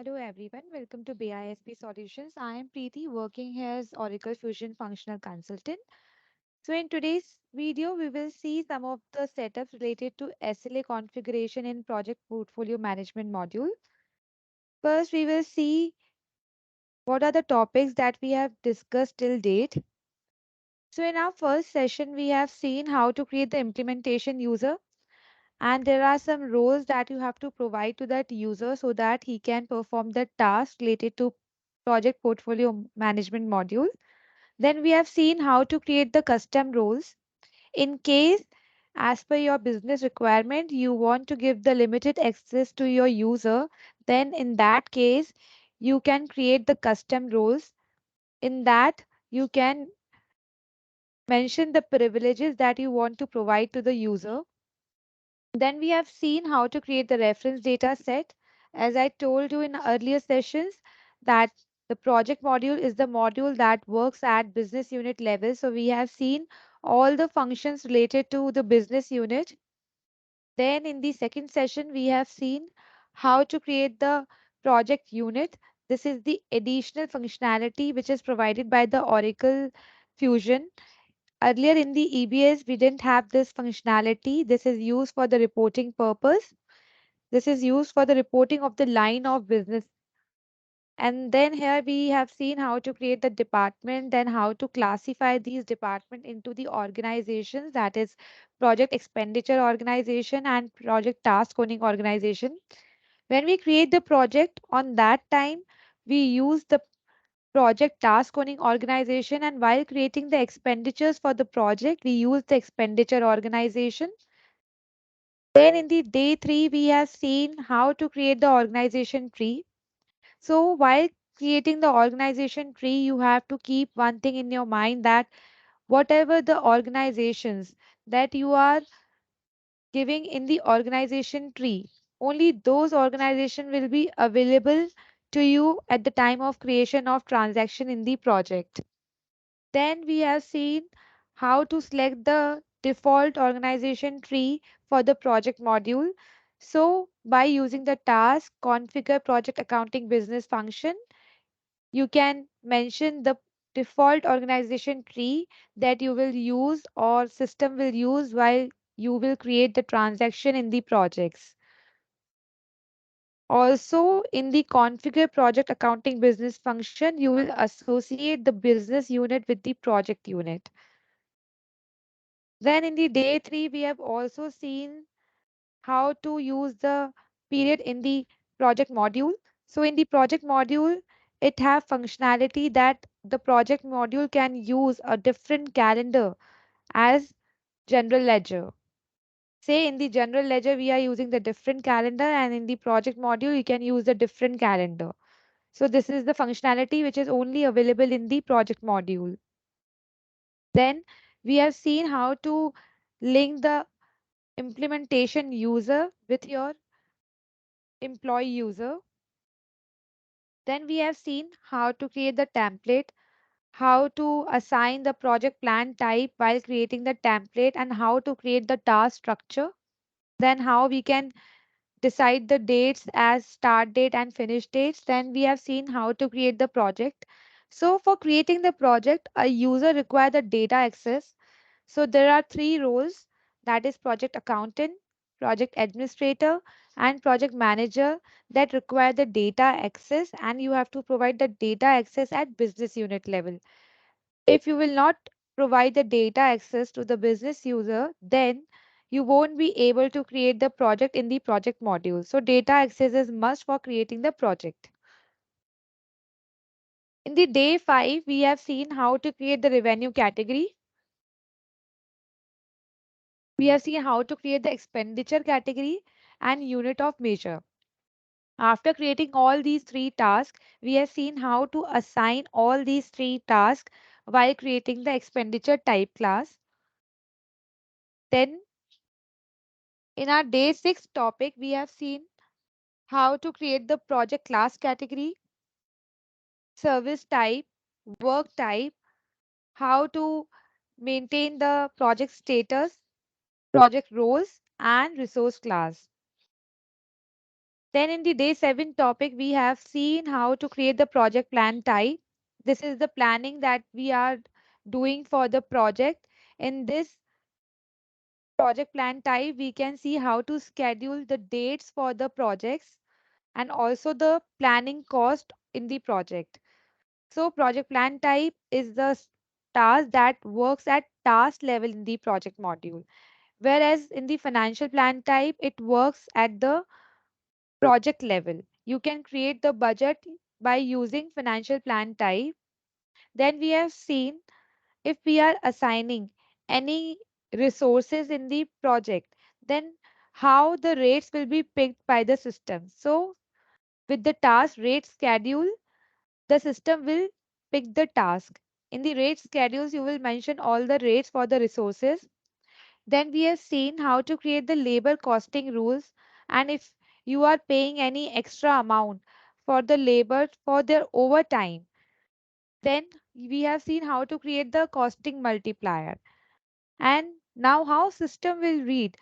Hello everyone, welcome to BISP Solutions. I am Preeti working here as Oracle Fusion Functional Consultant. So in today's video, we will see some of the setups related to SLA configuration in Project Portfolio Management module. First, we will see what are the topics that we have discussed till date. So in our first session, we have seen how to create the implementation user, and there are some roles that you have to provide to that user so that he can perform the task related to project portfolio management module. Then we have seen how to create the custom roles in case as per your business requirement you want to give the limited access to your user. Then in that case you can create the custom roles. In that you can mention the privileges that you want to provide to the user. Then we have seen how to create the reference data set. As I told you in earlier sessions, that the project module is the module that works at business unit level. So we have seen all the functions related to the business unit. Then in the second session, we have seen how to create the project unit. This is the additional functionality which is provided by the Oracle Fusion. Earlier in the EBS, we didn't have this functionality. This is used for the reporting purpose. This is used for the reporting of the line of business. And then here we have seen how to create the department, then how to classify these department into the organizations, that is project expenditure organization and project task owning organization. When we create the project on that time, we use the project task owning organization, and while creating the expenditures for the project, we use the expenditure organization. Then in the day 3, we have seen how to create the organization tree. So while creating the organization tree, you have to keep one thing in your mind, that whatever the organizations that you are giving in the organization tree, only those organizations will be available to you at the time of creation of transaction in the project. Then we have seen how to select the default organization tree for the project module. So by using the task configure project accounting business function, you can mention the default organization tree that you will use or system will use while you will create the transaction in the projects. Also, in the configure project accounting business function, you will associate the business unit with the project unit. Then in the day 3, we have also seen how to use the period in the project module. So in the project module, it have functionality that the project module can use a different calendar as general ledger. Say in the general ledger, we are using the different calendar, and in the project module, you can use a different calendar. So this is the functionality which is only available in the project module. Then we have seen how to link the implementation user with your employee user. Then we have seen how to create the template, how to assign the project plan type while creating the template, and how to create the task structure. Then how we can decide the dates as start date and finish dates. Then we have seen how to create the project. So for creating the project, a user require the data access. So there are three roles, that is project accountant, project administrator, and project manager, that require the data access, and you have to provide the data access at business unit level. If you will not provide the data access to the business user, then you won't be able to create the project in the project module. So data access is must for creating the project. In the day 5, we have seen how to create the revenue category. We have seen how to create the expenditure category and unit of measure. After creating all these three tasks, we have seen how to assign all these three tasks while creating the expenditure type class. Then in our day 6 topic, we have seen how to create the project class category, service type, work type, how to maintain the project status, project roles, and resource class. Then in the day 7 topic, we have seen how to create the project plan type. This is the planning that we are doing for the project. In this project plan type, we can see how to schedule the dates for the projects and also the planning cost in the project. So project plan type is the task that works at task level in the project module. Whereas in the financial plan type, it works at the project level. You can create the budget by using financial plan type. Then we have seen if we are assigning any resources in the project, then how the rates will be picked by the system. So with the task rate schedule, the system will pick the task. In the rate schedules, you will mention all the rates for the resources. Then we have seen how to create the labor costing rules, and if you are paying any extra amount for the labor for their overtime, then we have seen how to create the costing multiplier. And now how system will read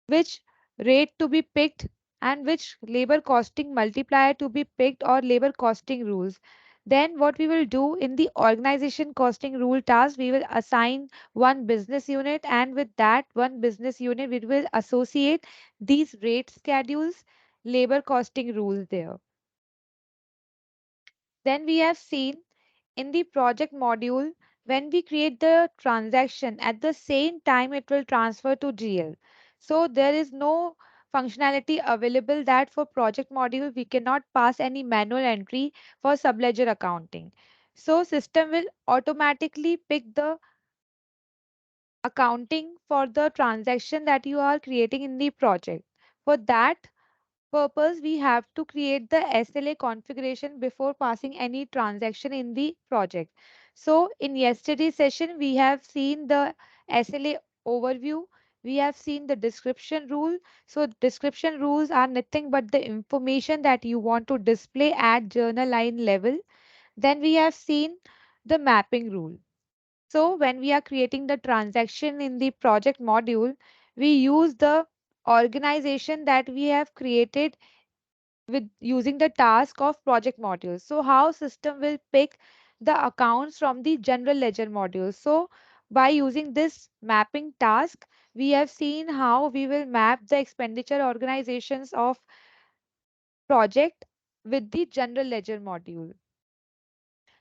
which rate to be picked and which labor costing multiplier to be picked or labor costing rules. Then what we will do in the organization costing rule task, we will assign one business unit, and with that one business unit, we will associate these rate schedules, labor costing rules there. Then we have seen in the project module, when we create the transaction, at the same time it will transfer to GL. So there is no functionality available that for project module we cannot pass any manual entry for subledger accounting. So system will automatically pick the accounting for the transaction that you are creating in the project. For that purpose, we have to create the SLA configuration before passing any transaction in the project. So in yesterday's session, we have seen the SLA overview. We have seen the description rule. So description rules are nothing but the information that you want to display at journal line level. Then we have seen the mapping rule. So when we are creating the transaction in the project module, we use the organization that we have created with using the task of project modules. So how system will pick the accounts from the general ledger module. So by using this mapping task, we have seen how we will map the expenditure organizations of project with the general ledger module.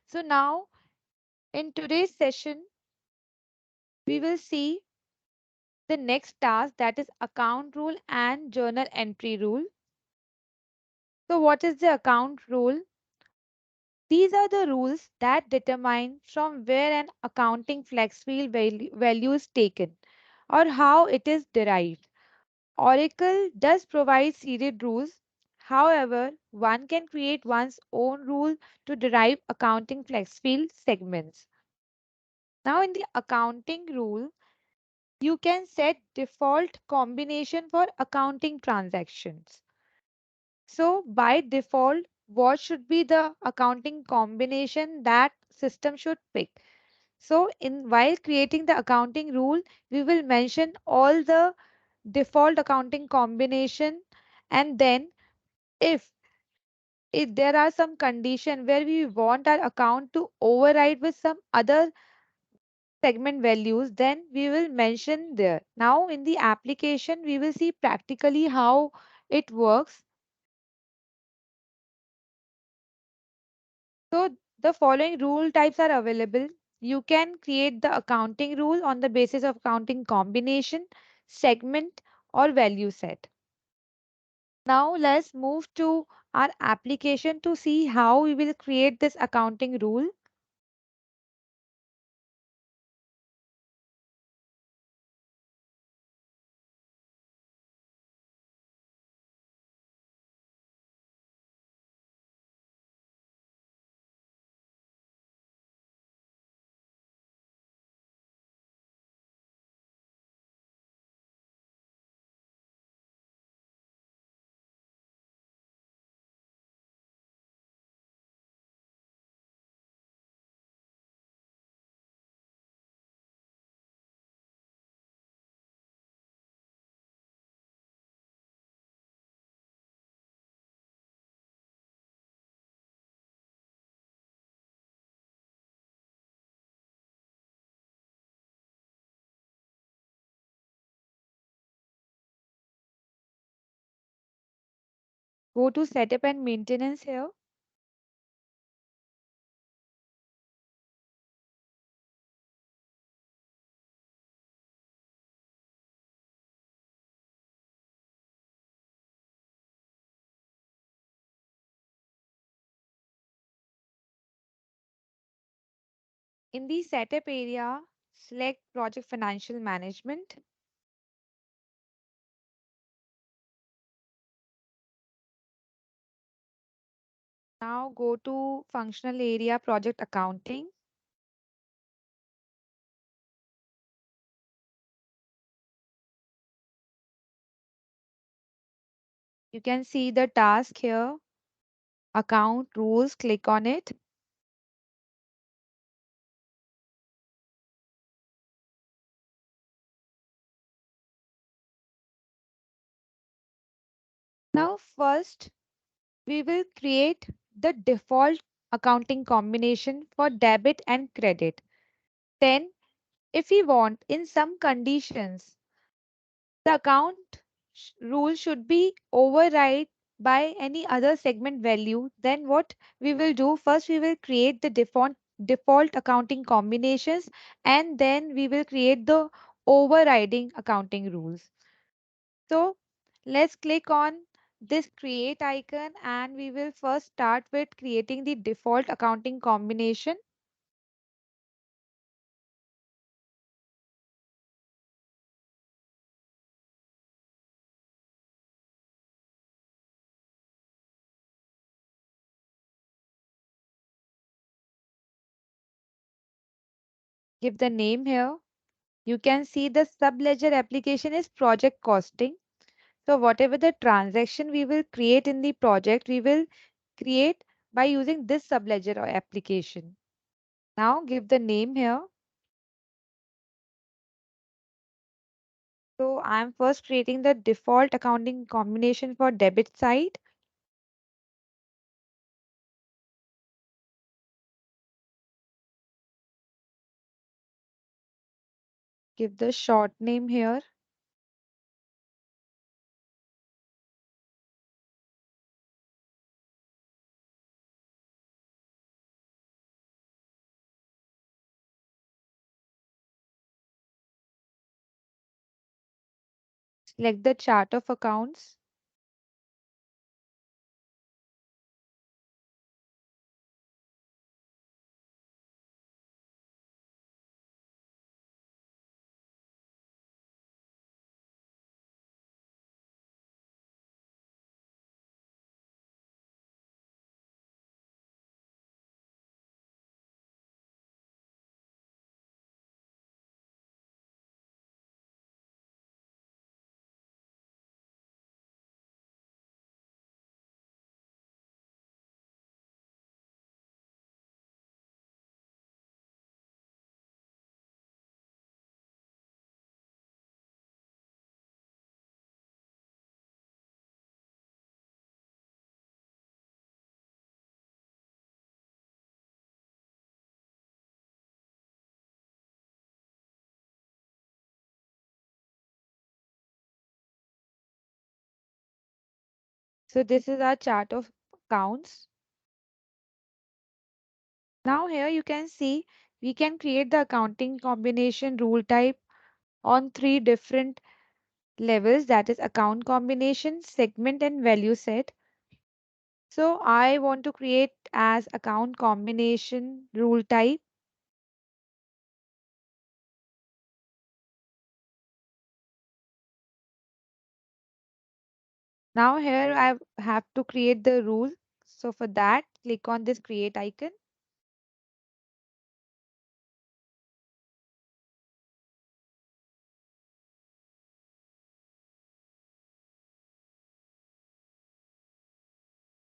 So now in today's session, we will see the next task, that is account rule and journal entry rule. So what is the account rule? These are the rules that determine from where an accounting flex field value is taken or how it is derived. Oracle does provide seeded rules. However, one can create one's own rule to derive accounting flex field segments. Now, in the accounting rule, you can set default combination for accounting transactions. So by default, what should be the accounting combination that system should pick? So in while creating the accounting rule, we will mention all the default accounting combination, and then if there are some condition where we want our account to override with some other segment values, then we will mention there. Now in the application, we will see practically how it works. So the following rule types are available. You can create the accounting rule on the basis of accounting combination, segment, or value set. Now let's move to our application to see how we will create this accounting rule. Go to setup and maintenance here. In the setup area, select project financial management. Now go to functional area project accounting. You can see the task here, account rules, click on it. Now first, we will create the default accounting combination for debit and credit. Then, if we want, in some conditions, the account rule should be override by any other segment value, then what we will do, first we will create the default accounting combinations, and then we will create the overriding accounting rules. So let's click on this create icon, and we will first start with creating the default accounting combination. Give the name here. You can see the subledger application is project costing. So whatever the transaction we will create in the project, we will create by using this subledger or application. Now give the name here. So I'm first creating the default accounting combination for debit side. Give the short name here. Select the chart of accounts. So this is our chart of accounts. Now here you can see we can create the accounting combination rule type on three different levels, that is account combination, segment and value set. So I want to create as account combination rule type. Now here I have to create the rule. So for that, click on this create icon.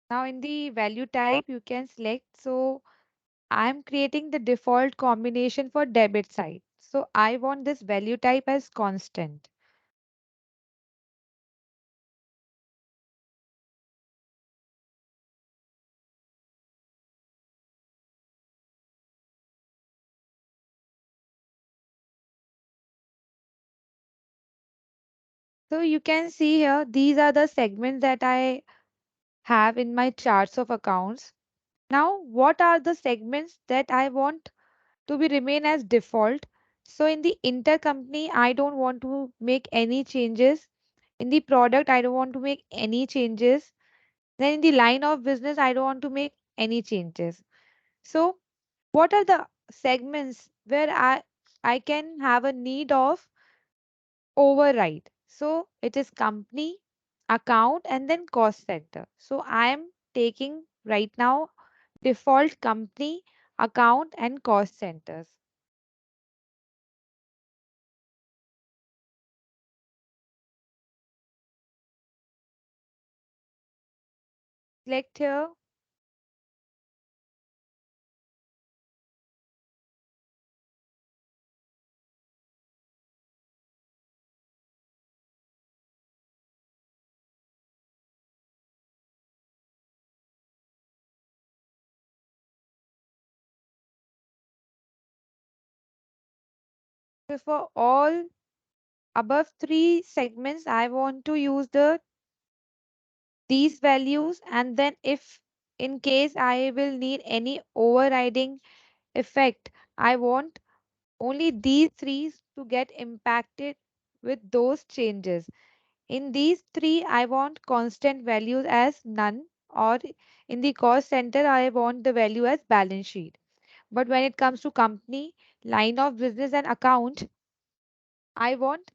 Now in the value type, you can select. So I'm creating the default combination for debit side. So I want this value type as constant. So you can see here, these are the segments that I have in my charts of accounts. Now, what are the segments that I want to be remain as default? So in the intercompany, I don't want to make any changes. In the product, I don't want to make any changes. Then in the line of business, I don't want to make any changes. So what are the segments where I can have a need of override? So it is company, account, and then cost center. So I am taking right now default company, account, and cost centers. Select here. So for all above three segments, I want to use these values, and then if in case I will need any overriding effect, I want only these three to get impacted with those changes. In these three, I want constant values as none, or in the cost center, I want the value as balance sheet. But when it comes to company, line of business, and account, I want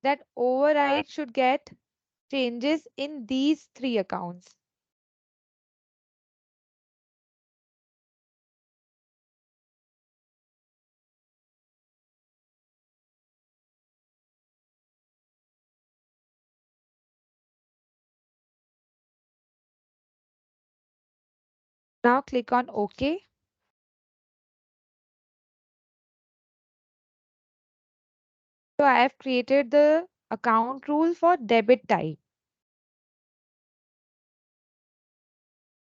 that override should get changes in these three accounts. Now click on OK. So I have created the account rule for debit type.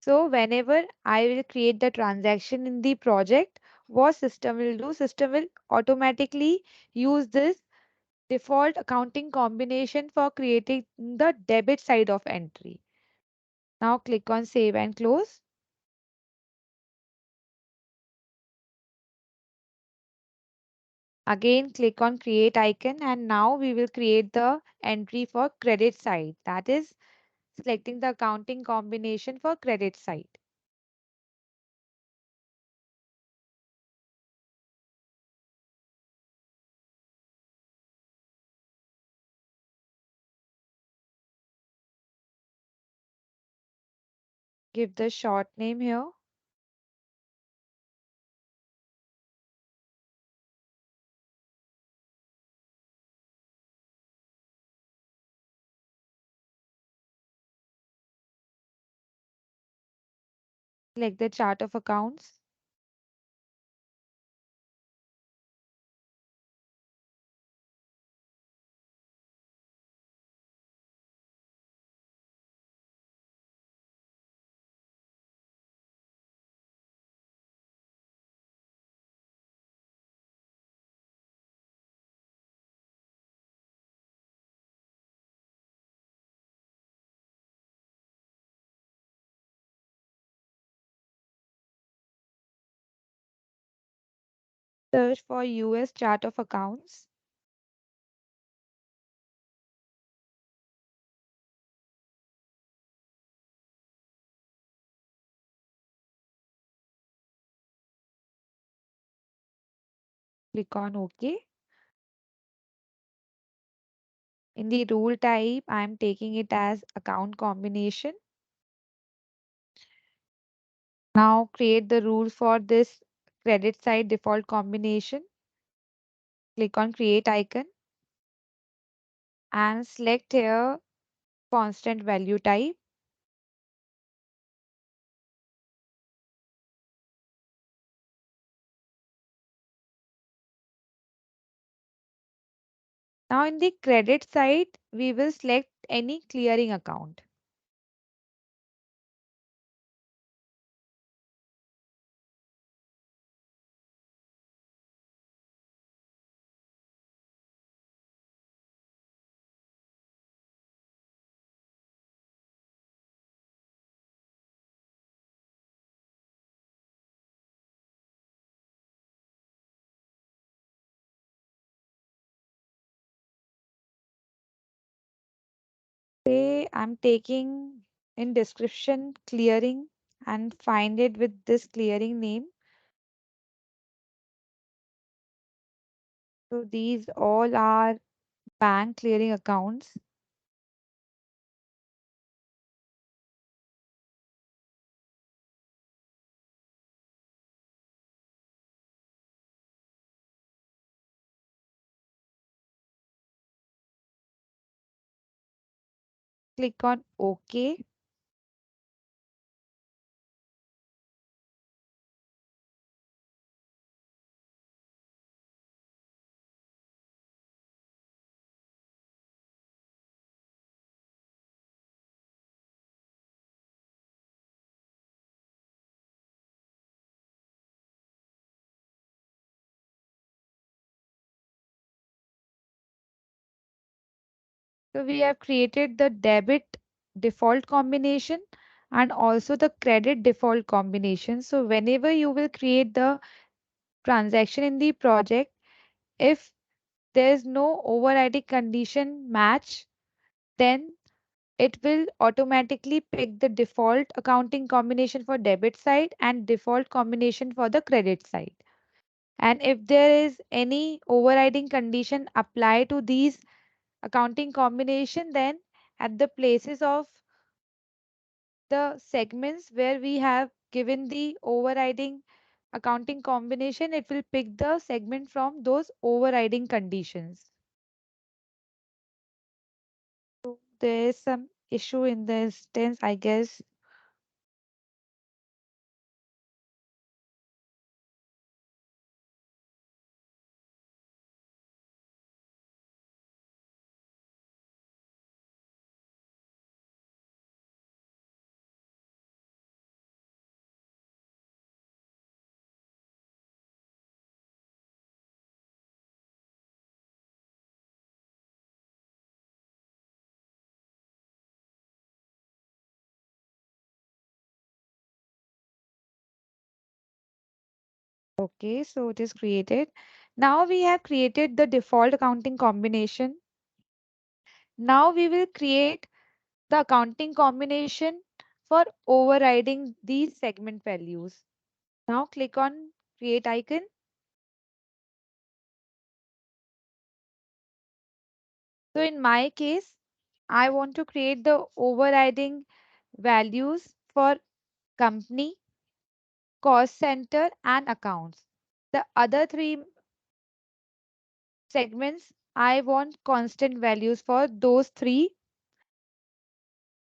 So whenever I will create the transaction in the project, what system will do? System will automatically use this default accounting combination for creating the debit side of entry. Now click on save and close. Again click on create icon, and now we will create the entry for credit side. That is selecting the accounting combination for credit side. Give the short name here. Select the chart of accounts. Search for US chart of accounts. Click on OK. In the rule type, I am taking it as account combination. Now create the rule for this credit side default combination. Click on create icon and select here constant value type. Now in the credit side, we will select any clearing account. I'm taking in description clearing and find it with this clearing name. So these all are bank clearing accounts. Click on OK. So we have created the debit default combination and also the credit default combination. So whenever you will create the transaction in the project, if there is no overriding condition match, then it will automatically pick the default accounting combination for debit side and default combination for the credit side. And if there is any overriding condition applied to these accounting combination, then at the places of the segments where we have given the overriding accounting combination, it will pick the segment from those overriding conditions. So there is some issue in the instance, I guess. Okay, so it is created. Now we have created the default accounting combination. Now we will create the accounting combination for overriding these segment values. Now click on create icon. So in my case, I want to create the overriding values for company, cost center and accounts. The other three segments, I want constant values for those three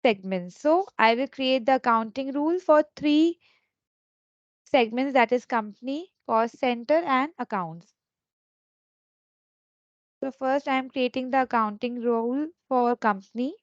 segments. So I will create the accounting rule for three segments, that is company, cost center and accounts. So first I am creating the accounting rule for company.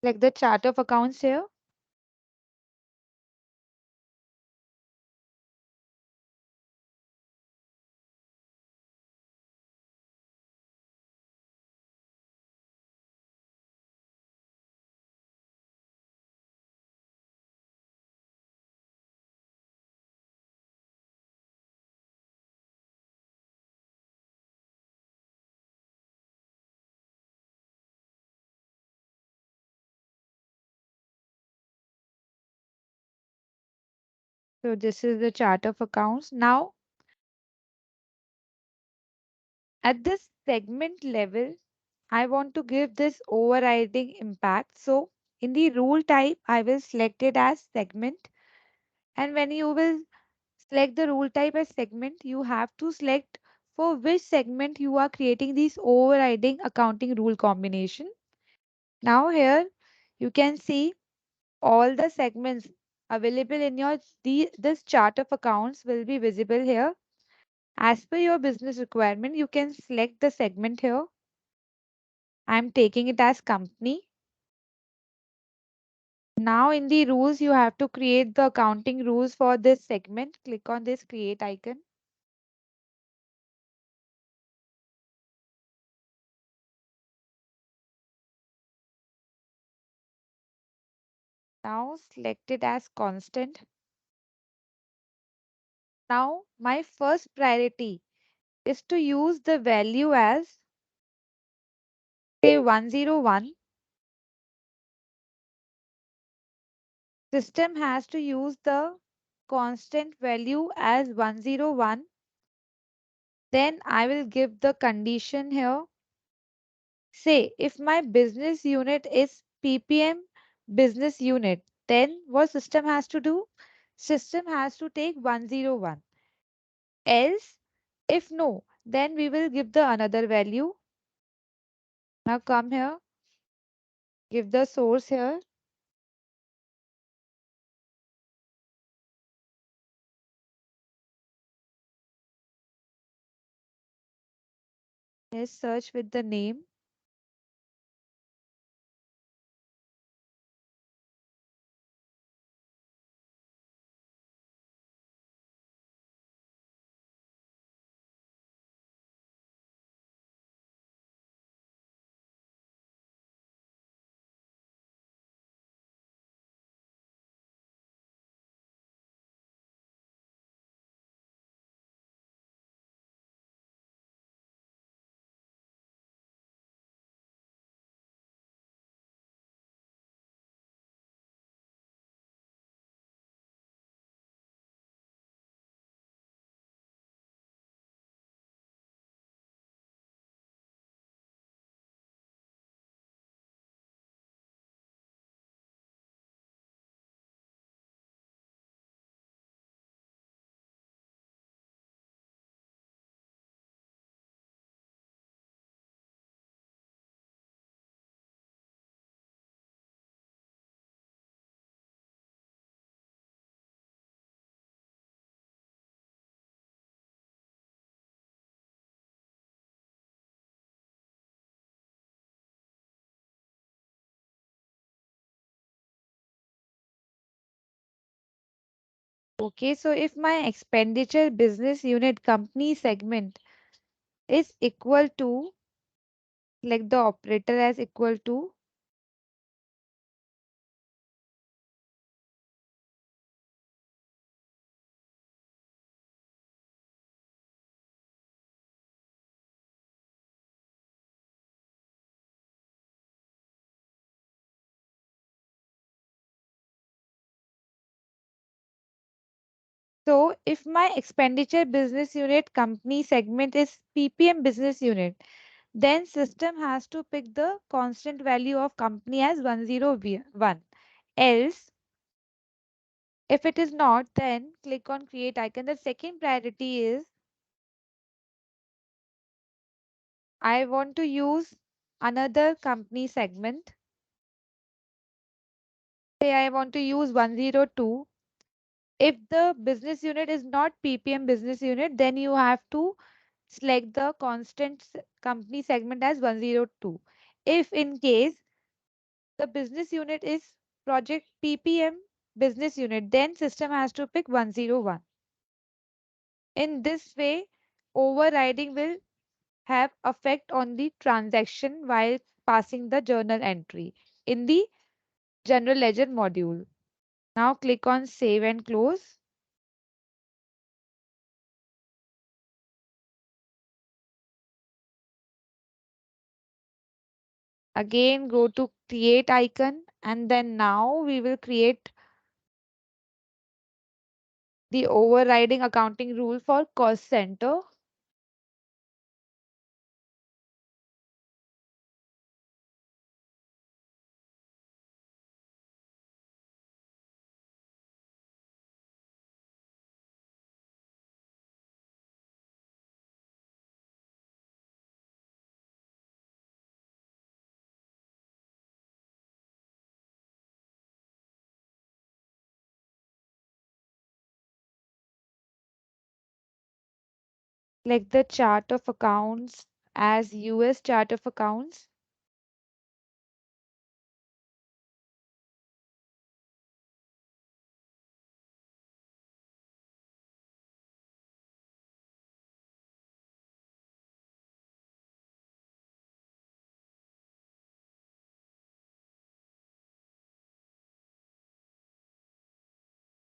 Like the chart of accounts here. So this is the chart of accounts. Now at this segment level, I want to give this overriding impact. So in the rule type, I will select it as segment. And when you will select the rule type as segment, you have to select for which segment you are creating this overriding accounting rule combination. Now here you can see all the segments available in your this chart of accounts will be visible here. As per your business requirement, you can select the segment here. I'm taking it as company. Now in the rules, you have to create the accounting rules for this segment. Click on this create icon. Now select it as constant. Now my first priority is to use the value as say 101. System has to use the constant value as 101. Then I will give the condition here. Say if my business unit is PPM business unit, then what system has to do? System has to take 101. Else, if no, then we will give the another value. Now come here, give the source here. Let's search with the name. Okay, so if my expenditure business unit company segment is equal to, like the operator as equal to, so if my expenditure business unit company segment is PPM business unit, then system has to pick the constant value of company as 101. Else, if it is not, then click on create icon. The second priority is I want to use another company segment. Say I want to use 102. If the business unit is not PPM business unit, then you have to select the constant company segment as 102. If in case the business unit is project PPM business unit, then system has to pick 101. In this way, overriding will have effect on the transaction while passing the journal entry in the general ledger module. Now click on save and close. Again, go to create icon and then now we will create the overriding accounting rule for cost center. Like the chart of accounts as US chart of accounts.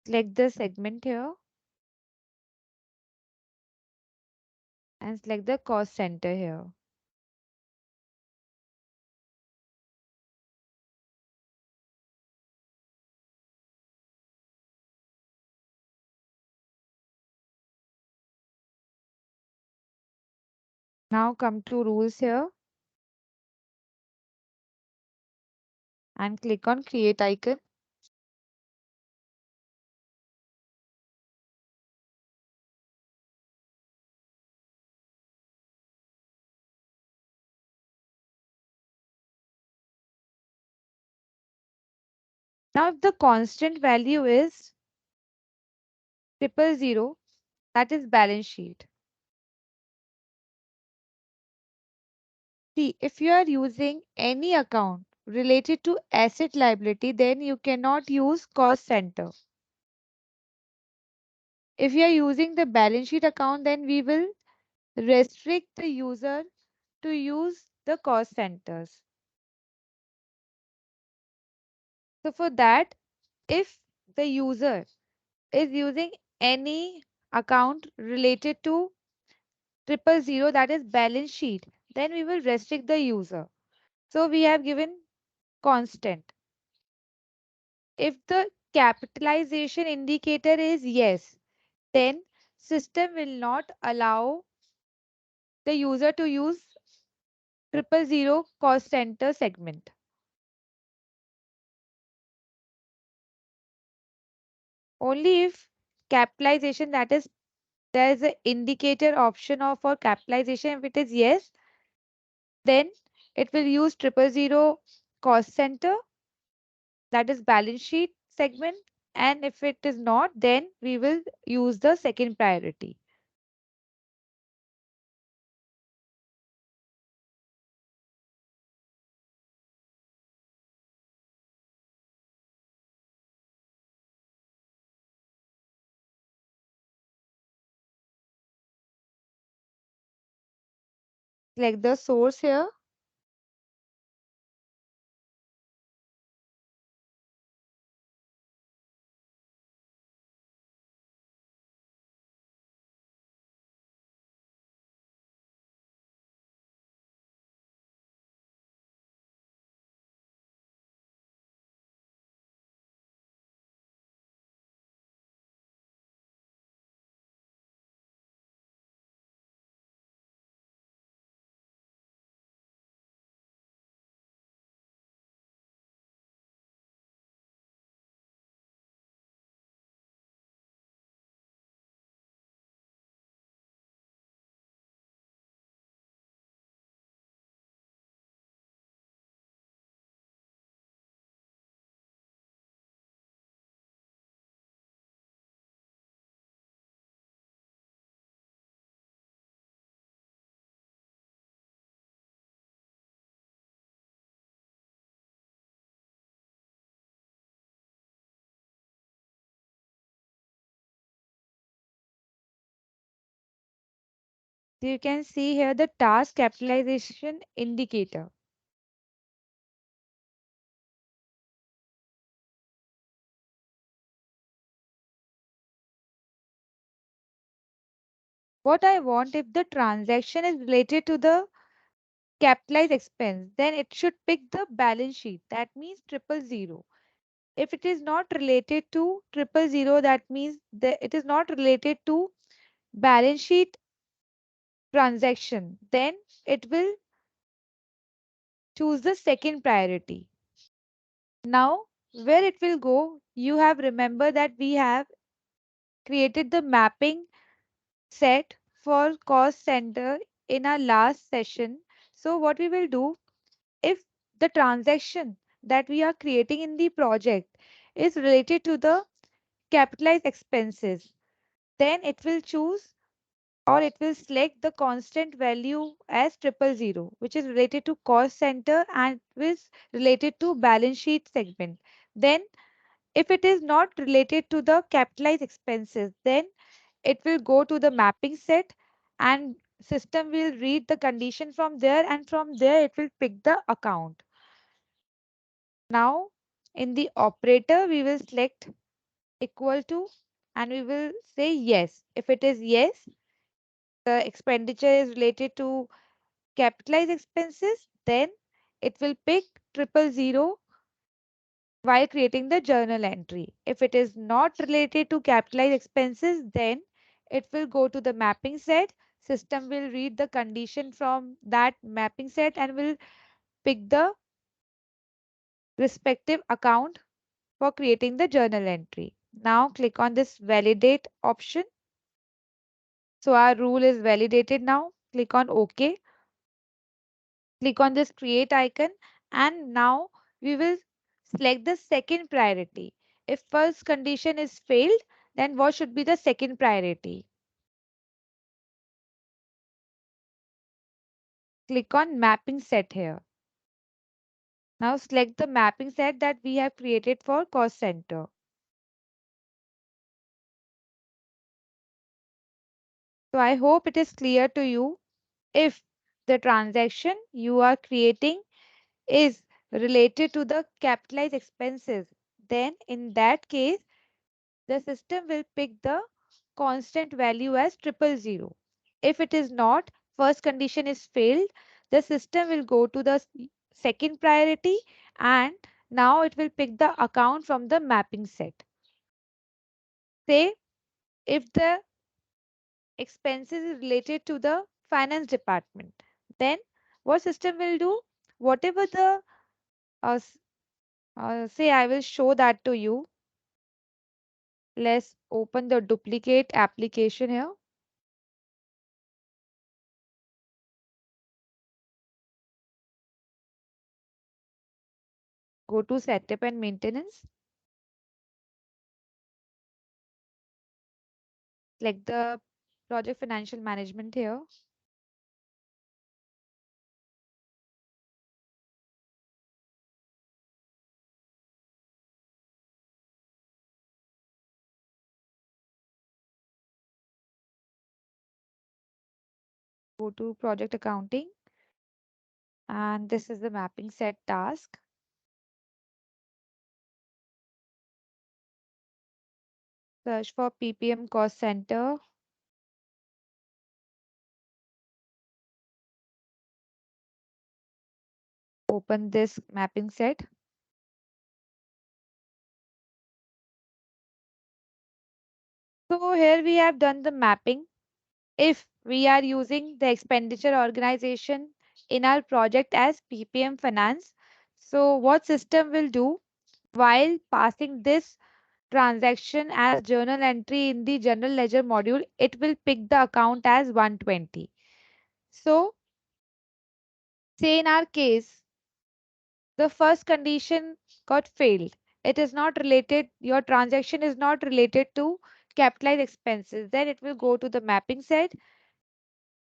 Select the segment here and select the cost center here. Now come to rules here and click on create icon. Now if the constant value is 000, that is balance sheet. See, if you are using any account related to asset liability, then you cannot use cost center. If you are using the balance sheet account, then we will restrict the user to use the cost centers. So for that, if the user is using any account related to 000, that is balance sheet, then we will restrict the user. So we have given constant. If the capitalization indicator is yes, then system will not allow the user to use 000 cost center segment. Only if capitalization, that is, there is an indicator option of for capitalization. If it is yes, then it will use 000 cost center, that is balance sheet segment. And if it is not, then we will use the second priority. Select the source here. So you can see here the task capitalization indicator. What I want, if the transaction is related to the capitalized expense, then it should pick the balance sheet. That means 000. If it is not related to 000, that means that it is not related to balance sheet transaction. Then it will choose the second priority. Now, where it will go, you have remember that we have created the mapping set for cost center in our last session. So what we will do, if the transaction that we are creating in the project is related to the capitalized expenses, then it will choose or it will select the constant value as 000, which is related to cost center and is related to balance sheet segment. Then if it is not related to the capitalized expenses, then it will go to the mapping set and system will read the condition from there, and from there it will pick the account. Now in the operator we will select equal to, and we will say yes. If it is yes, the expenditure is related to capitalized expenses, then it will pick 000 while creating the journal entry. If it is not related to capitalized expenses, then it will go to the mapping set. System will read the condition from that mapping set and will pick the respective account for creating the journal entry. Now click on this validate option. So our rule is validated now. Click on OK. Click on this create icon, and now we will select the second priority. If first condition is failed, then what should be the second priority? Click on mapping set here. Now select the mapping set that we have created for cost center. So I hope it is clear to you. If the transaction you are creating is related to the capitalized expenses, then in that case, the system will pick the constant value as 000. If it is not, first condition is failed, the system will go to the second priority, and now it will pick the account from the mapping set. Say if the expenses is related to the finance department, then what system will do? Whatever the say I will show that to you. Let's open the duplicate application here. Go to setup and maintenance. Select the project financial management here. Go to project accounting. And this is the mapping set task. Search for PPM cost center. Open this mapping set. So here we have done the mapping. If we are using the expenditure organization in our project as PPM finance, so what system will do while passing this transaction as journal entry in the general ledger module, it will pick the account as 120. So say in our case, the first condition got failed. It is not related, your transaction is not related to capitalized expenses. Then it will go to the mapping set.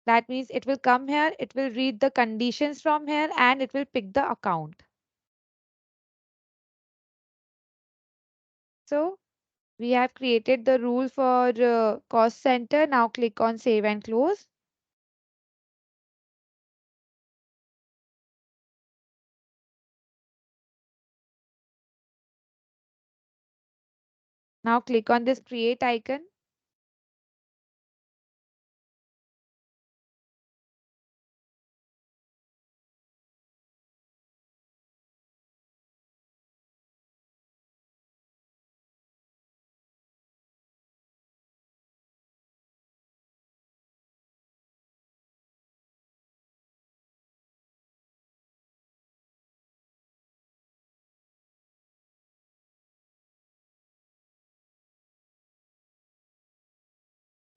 That means it will come here, it will read the conditions from here, and it will pick the account. So we have created the rule for cost center. Now click on save and close. Now click on this create icon.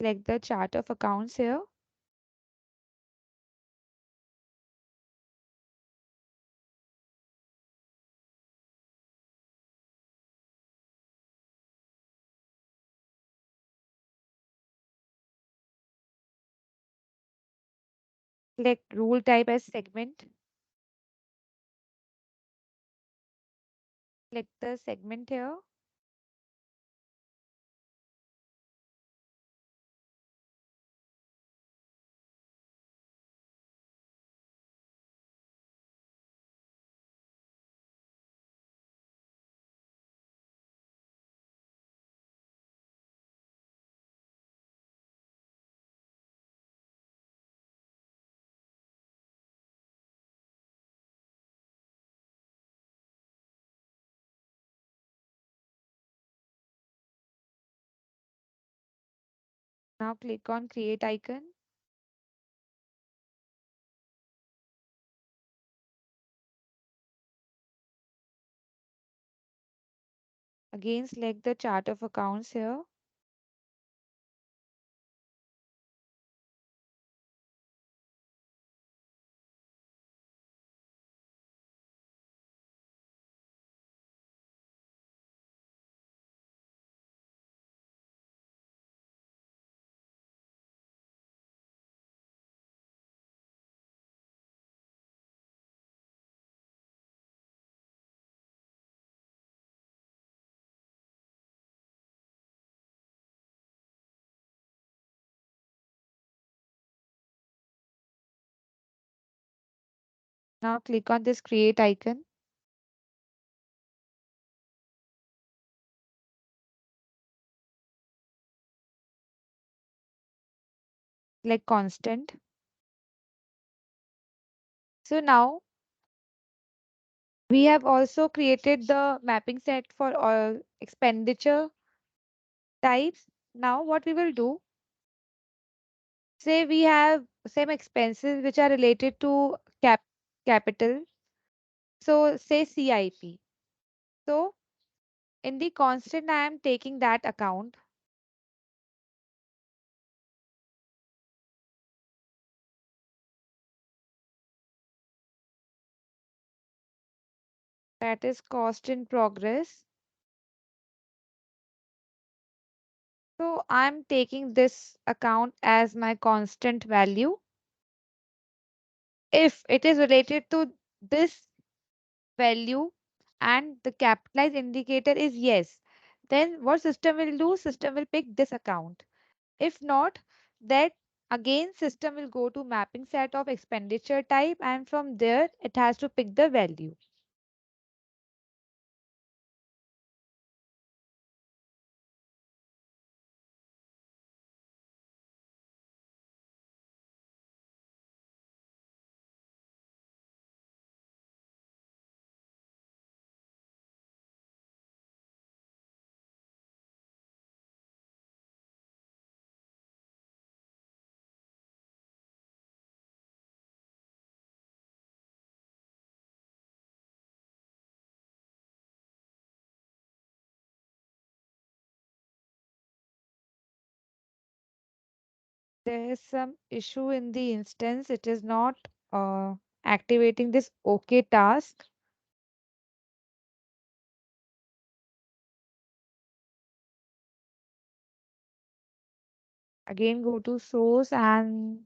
Select the chart of accounts here. Select rule type as segment. Select the segment here. Now click on create icon. Again, select the chart of accounts here. Now click on this create icon. Select constant. So now we have also created the mapping set for all expenditure types. Now what we will do, say we have same expenses which are related to capital. So say CIP. So in the constant, I am taking that account. That is cost in progress. So I'm taking this account as my constant value. If it is related to this value and the capitalized indicator is yes, then what system will do? System will pick this account. If not, that again system will go to mapping set of expenditure type and from there it has to pick the value. There is some issue in the instance. It is not activating this OK task. Again, go to source and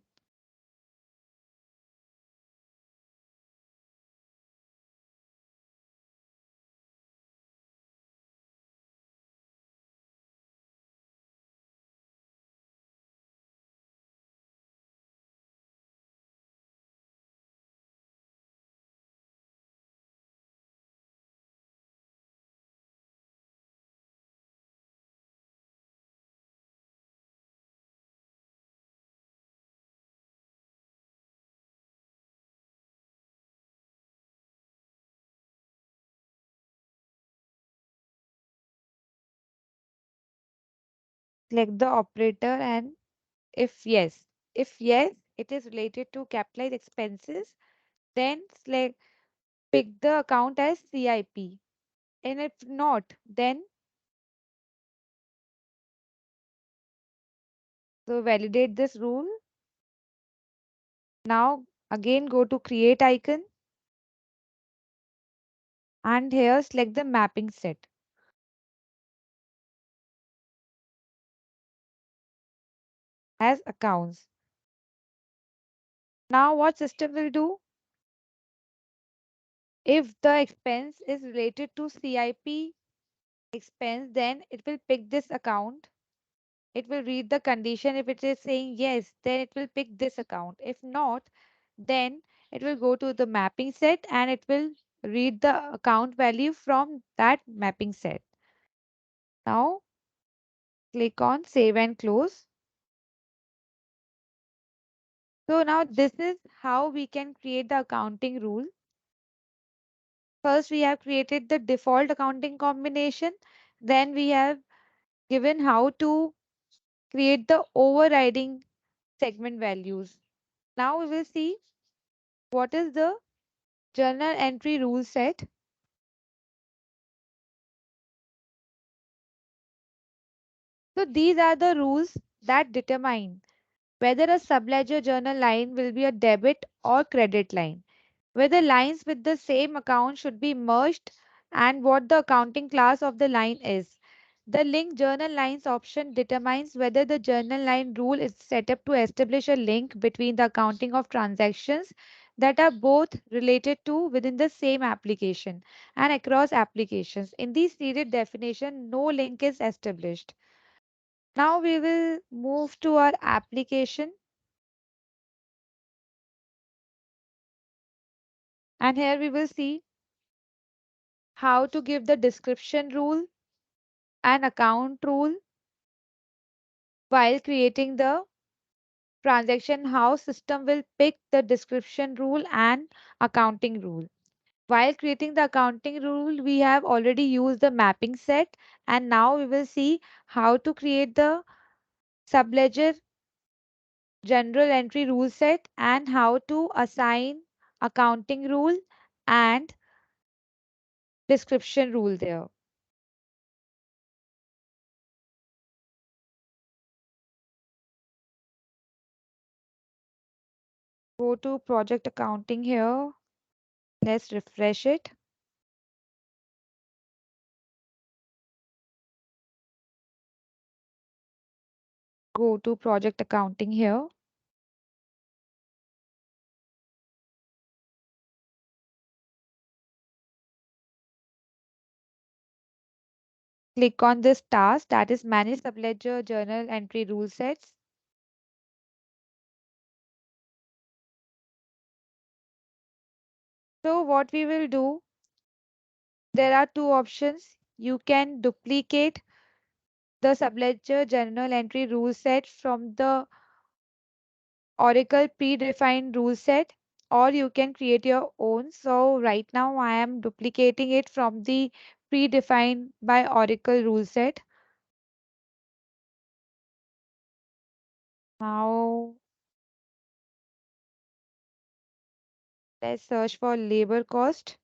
select the operator and if yes, if yes, it is related to capitalized expenses, then select pick the account as CIP. And if not, then so validate this rule. Now again go to create icon and here select the mapping set as accounts. Now what system will do? If the expense is related to CIP expense, then it will pick this account. It will read the condition. If it is saying yes, then it will pick this account. If not, then it will go to the mapping set and it will read the account value from that mapping set. Now click on save and close. So now this is how we can create the accounting rule. First, we have created the default accounting combination. Then we have given how to create the overriding segment values. Now we will see what is the journal entry rule set. So these are the rules that determine whether a subledger journal line will be a debit or credit line, whether lines with the same account should be merged, and what the accounting class of the line is. The link journal lines option determines whether the journal line rule is set up to establish a link between the accounting of transactions that are both related to within the same application and across applications. In this stated definition, no link is established. Now we will move to our application, and here we will see how to give the description rule and account rule while creating the transaction, how system will pick the description rule and accounting rule. While creating the accounting rule, we have already used the mapping set, and now we will see how to create the subledger general entry rule set and how to assign accounting rule and description rule there. Go to project accounting here. Let's refresh it. Go to project accounting here. Click on this task, that is manage subledger journal entry rule sets. So what we will do, there are two options. You can duplicate the subledger journal entry rule set from the Oracle predefined rule set, or you can create your own. So right now I am duplicating it from the predefined by Oracle rule set. Now let's search for labor cost.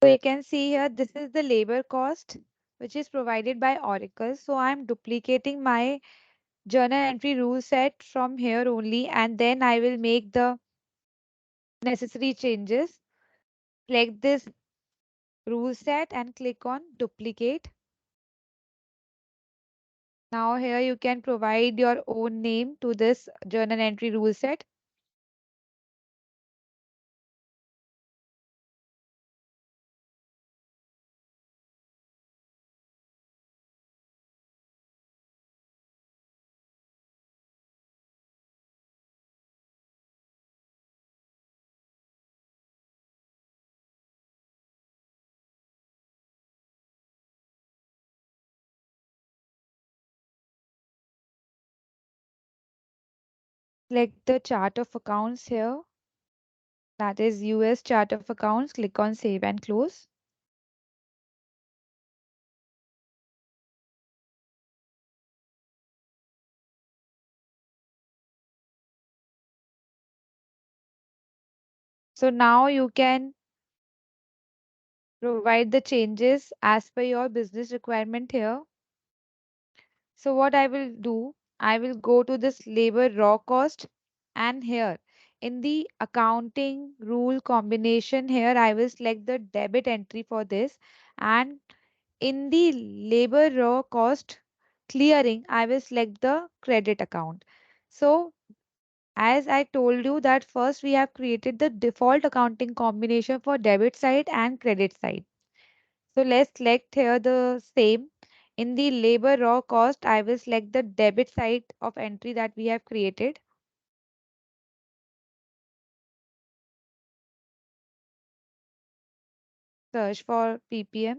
So you can see here, this is the labor cost which is provided by Oracle. So I'm duplicating my journal entry rule set from here only, and then I will make the necessary changes. Select this rule set and click on duplicate. Now here you can provide your own name to this journal entry rule set. Select the chart of accounts here. That is US chart of accounts. Click on save and close. So now you can provide the changes as per your business requirement here. So what I will do, I will go to this labor raw cost, and here in the accounting rule combination here, I will select the debit entry for this, and in the labor raw cost clearing, I will select the credit account. So as I told you that first we have created the default accounting combination for debit side and credit side. So let's select here the same. In the labor raw cost, I will select the debit side of entry that we have created. Search for PPM.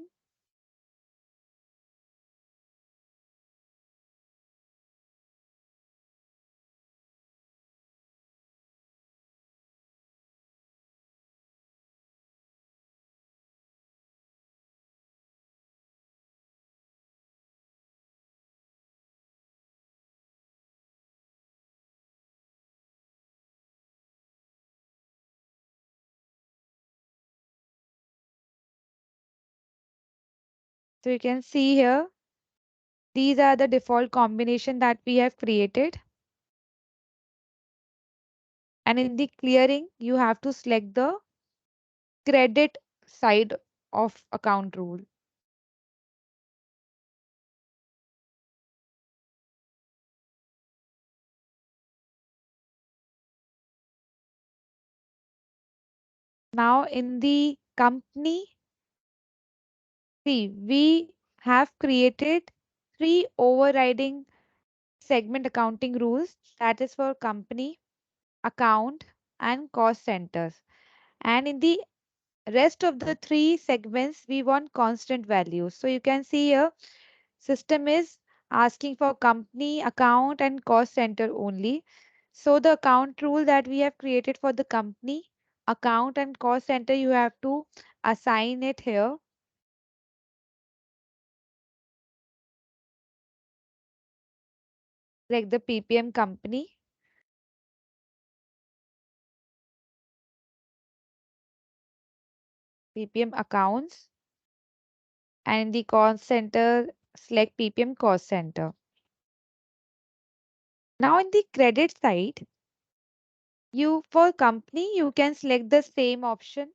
So you can see here, these are the default combination that we have created. And in the clearing, you have to select the credit side of account rule. Now in the company, see, we have created three overriding segment accounting rules, that is for company, account, and cost centers. And in the rest of the three segments, we want constant values. So you can see here, system is asking for company, account, and cost center only. So the account rule that we have created for the company, account, and cost center, you have to assign it here. Like the PPM company, PPM accounts, and in the cost center, select PPM cost center. Now in the credit side, you for company, you can select the same option.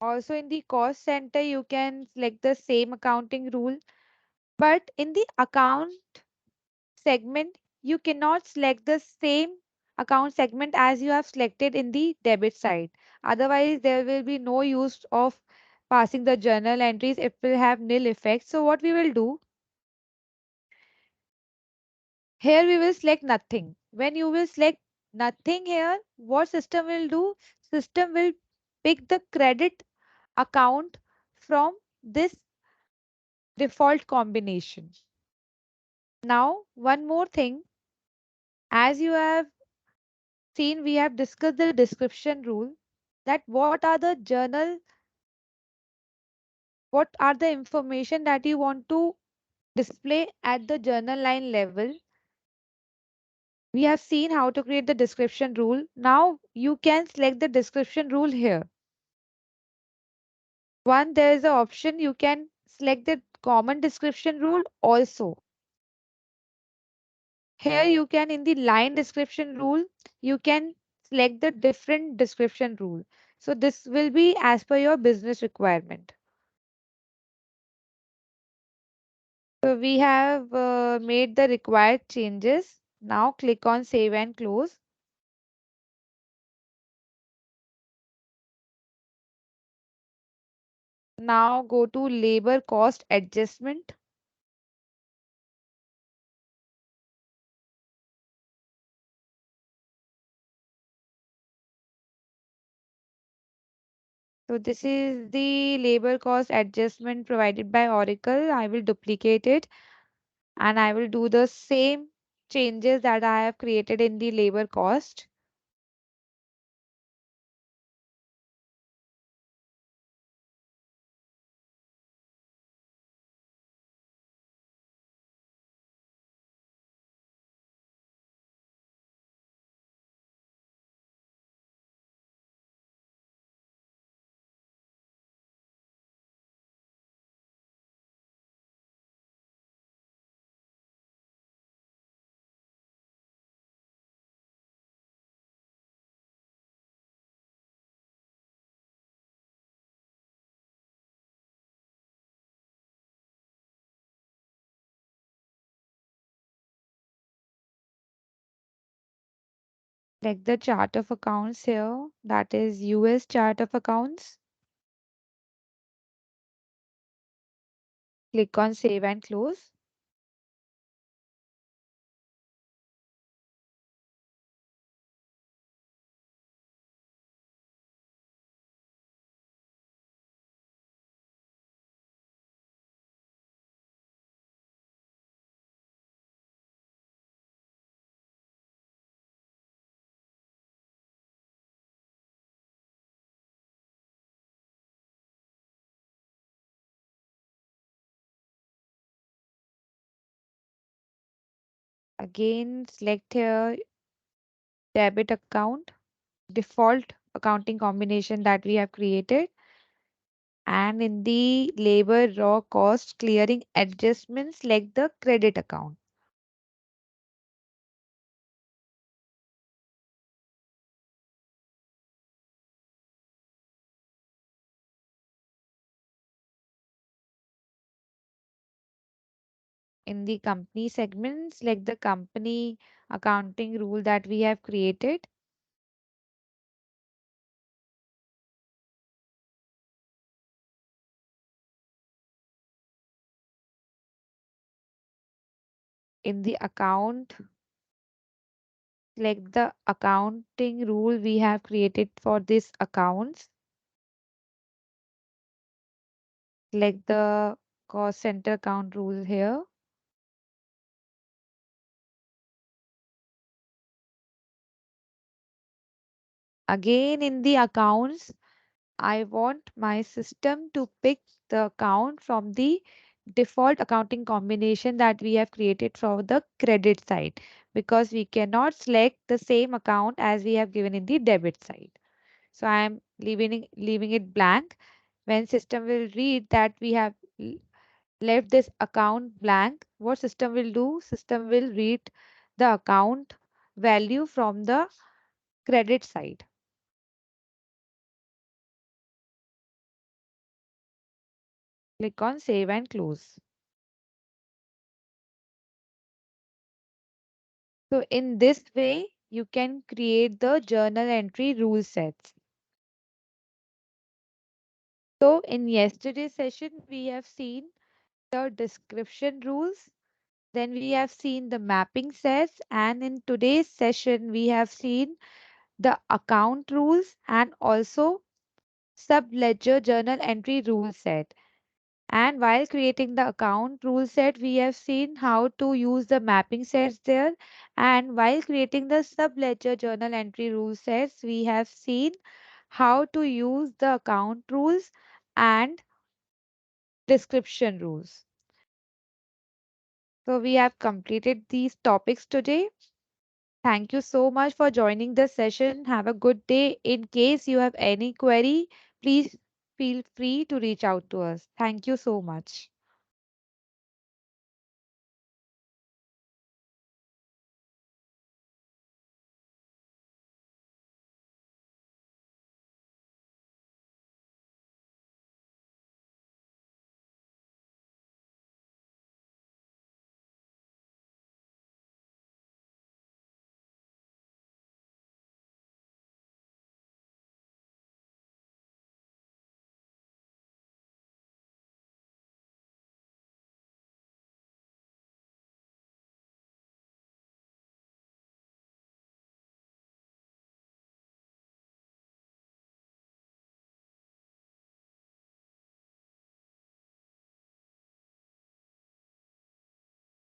Also in the cost center, you can select the same accounting rule. But in the account segment, you cannot select the same account segment as you have selected in the debit side. Otherwise, there will be no use of passing the journal entries. It will have nil effect. So what we will do, here we will select nothing. When you will select nothing here, what system will do? System will pick the credit account from this default combination. Now, one more thing, as you have seen, we have discussed the description rule, that what are the information that you want to display at the journal line level. We have seen how to create the description rule. Now you can select the description rule here. One, there is an option you can select the common description rule also. Here you can, in the line description rule, you can select the different description rule. So this will be as per your business requirement. So we have made the required changes. Now click on save and close. Now go to labor cost adjustment. So this is the labor cost adjustment provided by Oracle. I will duplicate it and I will do the same changes that I have created in the labor cost. Select the chart of accounts here, that is US chart of accounts. Click on save and close. Again, select here debit account, default accounting combination that we have created. And in the labor raw cost clearing adjustment, select the credit account. In the company segment, select the company accounting rule that we have created. In the account, select the accounting rule we have created for this accounts. Select the cost center account rule here. Again, in the accounts, I want my system to pick the account from the default accounting combination that we have created for the credit side, because we cannot select the same account as we have given in the debit side. So I am leaving it blank. When system will read that we have left this account blank, what system will do? System will read the account value from the credit side. Click on save and close. So in this way, you can create the journal entry rule sets. So in yesterday's session, we have seen the description rules, then we have seen the mapping sets, and in today's session, we have seen the account rules and also sub-ledger journal entry rule set. And while creating the account rule set, we have seen how to use the mapping sets there. And while creating the sub-ledger journal entry rule sets, we have seen how to use the account rules and description rules. So we have completed these topics today. Thank you so much for joining the session. Have a good day. In case you have any query, please feel free to reach out to us. Thank you so much.